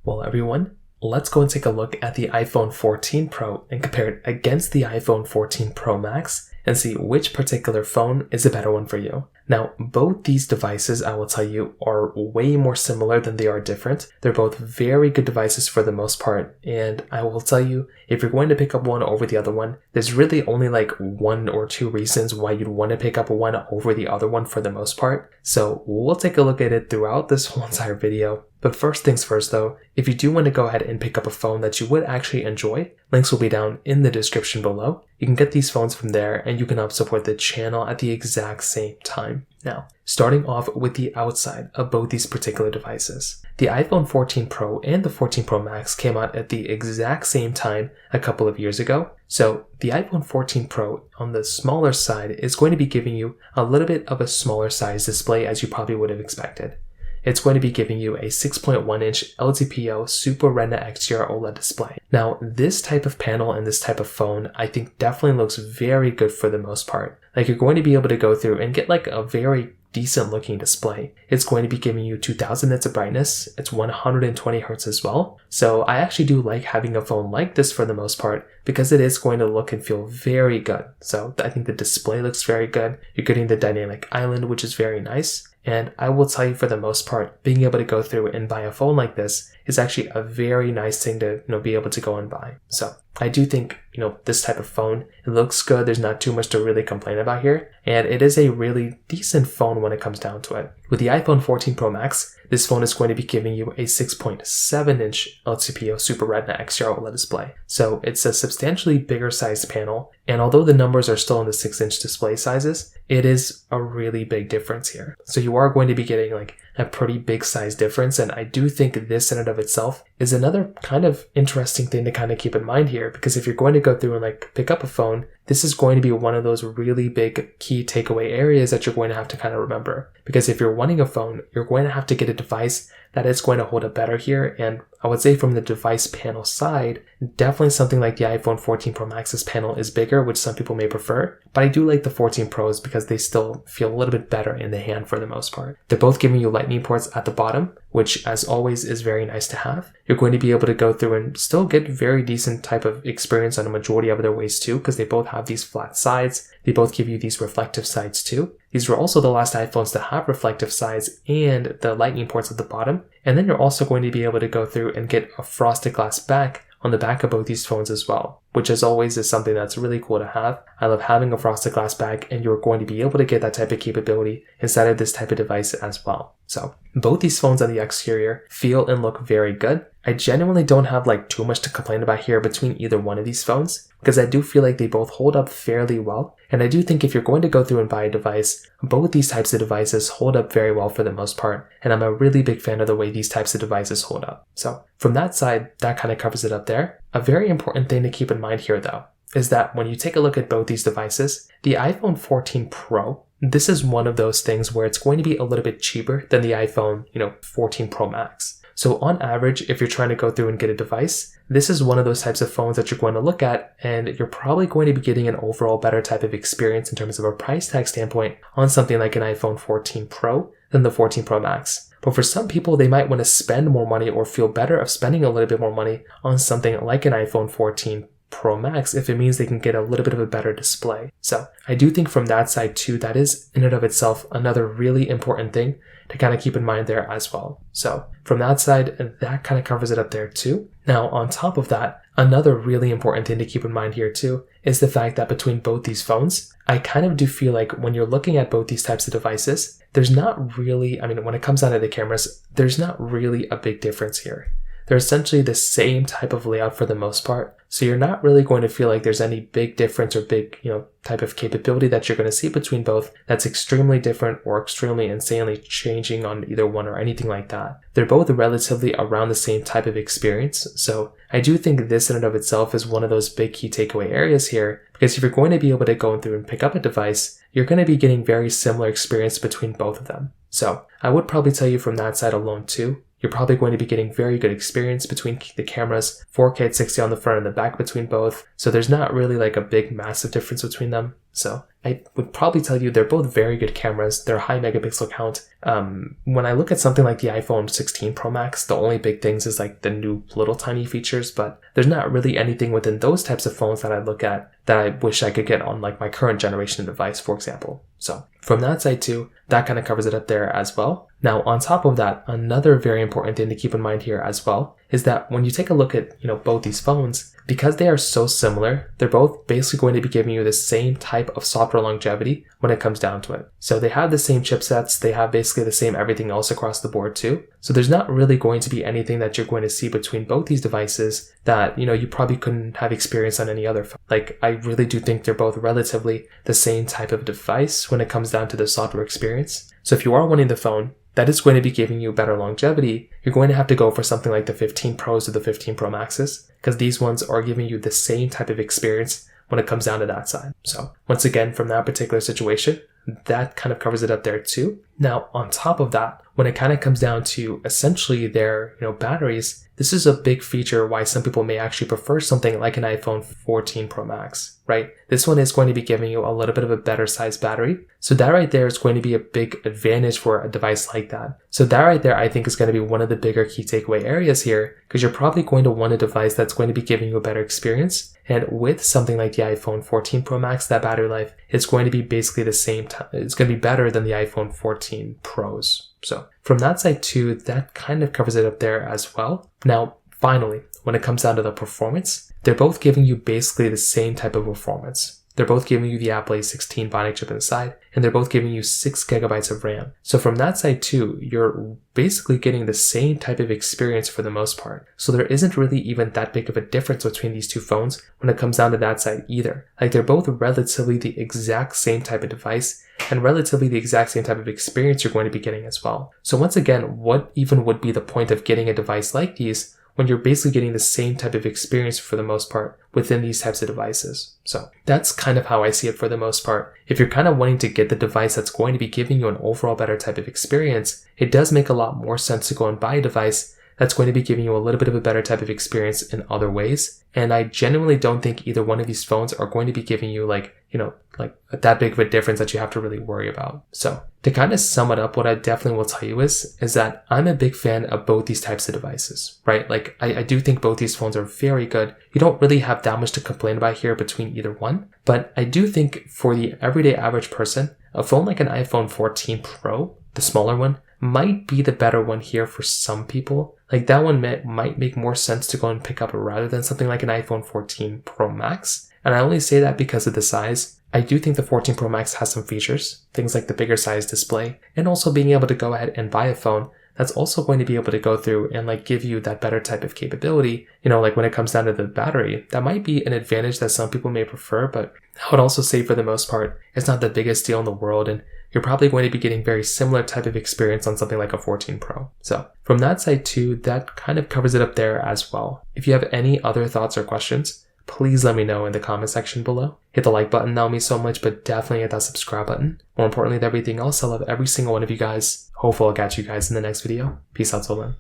Well, everyone, let's go and take a look at the iPhone 14 Pro and compare it against the iPhone 14 Pro Max and see which particular phone is a better one for you. Now, both these devices, I will tell you, are way more similar than they are different. They're both very good devices for the most part, and I will tell you, if you're going to pick up one over the other one, there's really only like one or two reasons why you'd want to pick up one over the other one for the most part. So we'll take a look at it throughout this whole entire video. But first things first though, if you do want to go ahead and pick up a phone that you would actually enjoy, links will be down in the description below. You can get these phones from there and you can help support the channel at the exact same time. Now, starting off with the outside of both these particular devices. The iPhone 14 Pro and the 14 Pro Max came out at the exact same time a couple of years ago. So the iPhone 14 Pro on the smaller side is going to be giving you a little bit of a smaller size display as you probably would have expected. It's going to be giving you a 6.1-inch LTPO Super Retina XDR OLED display. Now, this type of panel and this type of phone, I think definitely looks very good for the most part. Like, you're going to be able to go through and get like a very decent looking display. It's going to be giving you 2000 nits of brightness. It's 120 hertz as well. So I actually do like having a phone like this for the most part because it is going to look and feel very good. So I think the display looks very good. You're getting the dynamic island, which is very nice. And I will tell you, for the most part, being able to go through and buy a phone like this is actually a very nice thing to be able to go and buy. So I do think this type of phone, it looks good. There's not too much to really complain about here, and it is a really decent phone when it comes down to it. With the iPhone 14 Pro Max, this phone is going to be giving you a 6.7-inch LTPO Super Retina XDR OLED display. So it's a substantially bigger sized panel, and although the numbers are still in the 6-inch display sizes, it is a really big difference here. So you are going to be getting like a pretty big size difference, and I do think this in and of itself is another kind of interesting thing to kind of keep in mind here, because if you're going to go through and like pick up a phone, this is going to be one of those really big key takeaway areas that you're going to have to kind of remember. Because if you're wanting a phone, you're going to have to get a device that is going to hold up better here. And I would say from the device panel side, definitely something like the iPhone 14 Pro Max's panel is bigger, which some people may prefer. But I do like the 14 Pros because they still feel a little bit better in the hand for the most part. They're both giving you lightning ports at the bottom, which as always is very nice to have. You're going to be able to go through and still get very decent type of experience on a majority of their ways too, because they both have these flat sides. They both give you these reflective sides too. These were also the last iPhones to have reflective sides and the lightning ports at the bottom. And then you're also going to be able to go through and get a frosted glass back on the back of both these phones as well, which as always is something that's really cool to have. I love having a frosted glass back, and you're going to be able to get that type of capability inside of this type of device as well. So both these phones on the exterior feel and look very good. I genuinely don't have like too much to complain about here between either one of these phones, because I do feel like they both hold up fairly well. And I do think if you're going to go through and buy a device, both these types of devices hold up very well for the most part. And I'm a really big fan of the way these types of devices hold up. So from that side, that kind of covers it up there. A very important thing to keep in mind here though, is that when you take a look at both these devices, the iPhone 14 Pro, this is one of those things where it's going to be a little bit cheaper than the iPhone, 14 Pro Max. So on average, if you're trying to go through and get a device, this is one of those types of phones that you're going to look at, and you're probably going to be getting an overall better type of experience in terms of a price tag standpoint on something like an iPhone 14 Pro than the 14 Pro Max. But for some people, they might want to spend more money or feel better of spending a little bit more money on something like an iPhone 14 Pro Max if it means they can get a little bit of a better display. So I do think from that side too, that is in and of itself another really important thing to kind of keep in mind there as well. So from that side, that kind of covers it up there too. Now on top of that, another really important thing to keep in mind here too is the fact that between both these phones, I kind of do feel like when you're looking at both these types of devices, there's not really, when it comes down to the cameras, there's not really a big difference here. They're essentially the same type of layout for the most part. So you're not really going to feel like there's any big difference or big, type of capability that you're going to see between both that's extremely different or extremely insanely changing on either one or anything like that. They're both relatively around the same type of experience. So I do think this in and of itself is one of those big key takeaway areas here, because if you're going to be able to go through and pick up a device, you're going to be getting very similar experience between both of them. So I would probably tell you from that side alone too, you're probably going to be getting very good experience between the cameras, 4K at 60 on the front and the back between both. So there's not really like a big massive difference between them. So I would probably tell you they're both very good cameras. They're high megapixel count. When I look at something like the iPhone 16 Pro Max, the only big things is like the new little tiny features, but there's not really anything within those types of phones that I look at that I wish I could get on like my current generation device, for example. So from that side too, that kind of covers it up there as well. Now, on top of that, another very important thing to keep in mind here as well is that when you take a look at, both these phones, because they are so similar, they're both basically going to be giving you the same type of software longevity when it comes down to it. So they have the same chipsets, they have basically the same everything else across the board too. So there's not really going to be anything that you're going to see between both these devices that, you probably couldn't have experienced on any other phone. Like, I really do think they're both relatively the same type of device when it comes down to the software experience. So if you are wanting the phone that is going to be giving you better longevity, you're going to have to go for something like the 15 Pros or the 15 Pro Maxes, because these ones are giving you the same type of experience when it comes down to that side. So once again, from that particular situation, that kind of covers it up there too. Now, on top of that, when it kind of comes down to essentially their, batteries, this is a big feature why some people may actually prefer something like an iPhone 14 Pro Max, right? This one is going to be giving you a little bit of a better size battery. So that right there is going to be a big advantage for a device like that. So that right there, I think, is going to be one of the bigger key takeaway areas here, because you're probably going to want a device that's going to be giving you a better experience. And with something like the iPhone 14 Pro Max, that battery life is going to be basically the same time. It's going to be better than the iPhone 14 Pros. So from that side too, that kind of covers it up there as well. Now, finally, when it comes down to the performance, they're both giving you basically the same type of performance. They're both giving you the Apple A16 Bionic chip inside, and they're both giving you 6 gigabytes of RAM. So from that side too, you're basically getting the same type of experience for the most part. So there isn't really even that big of a difference between these two phones when it comes down to that side either. Like, they're both relatively the exact same type of device and relatively the exact same type of experience you're going to be getting as well. So once again, what even would be the point of getting a device like these when you're basically getting the same type of experience for the most part within these types of devices? So that's kind of how I see it for the most part. If you're kind of wanting to get the device that's going to be giving you an overall better type of experience, it does make a lot more sense to go and buy a device that's going to be giving you a little bit of a better type of experience in other ways. And I genuinely don't think either one of these phones are going to be giving you like that big of a difference that you have to really worry about. So to kind of sum it up, what I definitely will tell you is that I'm a big fan of both these types of devices, right? Like, I do think both these phones are very good. You don't really have that much to complain about here between either one, but I do think for the everyday average person, a phone like an iPhone 14 Pro, the smaller one, might be the better one here for some people. Like, that one might make more sense to go and pick up rather than something like an iPhone 14 Pro Max. And I only say that because of the size. I do think the 14 Pro Max has some features, things like the bigger size display, and also being able to go ahead and buy a phone that's also going to be able to go through and like give you that better type of capability. Like when it comes down to the battery, that might be an advantage that some people may prefer, but I would also say for the most part, it's not the biggest deal in the world, and you're probably going to be getting very similar type of experience on something like a 14 Pro. So from that side too, that kind of covers it up there as well. If you have any other thoughts or questions, please let me know in the comment section below. Hit the like button, that'll mean so much, but definitely hit that subscribe button. More importantly than everything else, I love every single one of you guys. Hopefully I'll catch you guys in the next video. Peace out till then.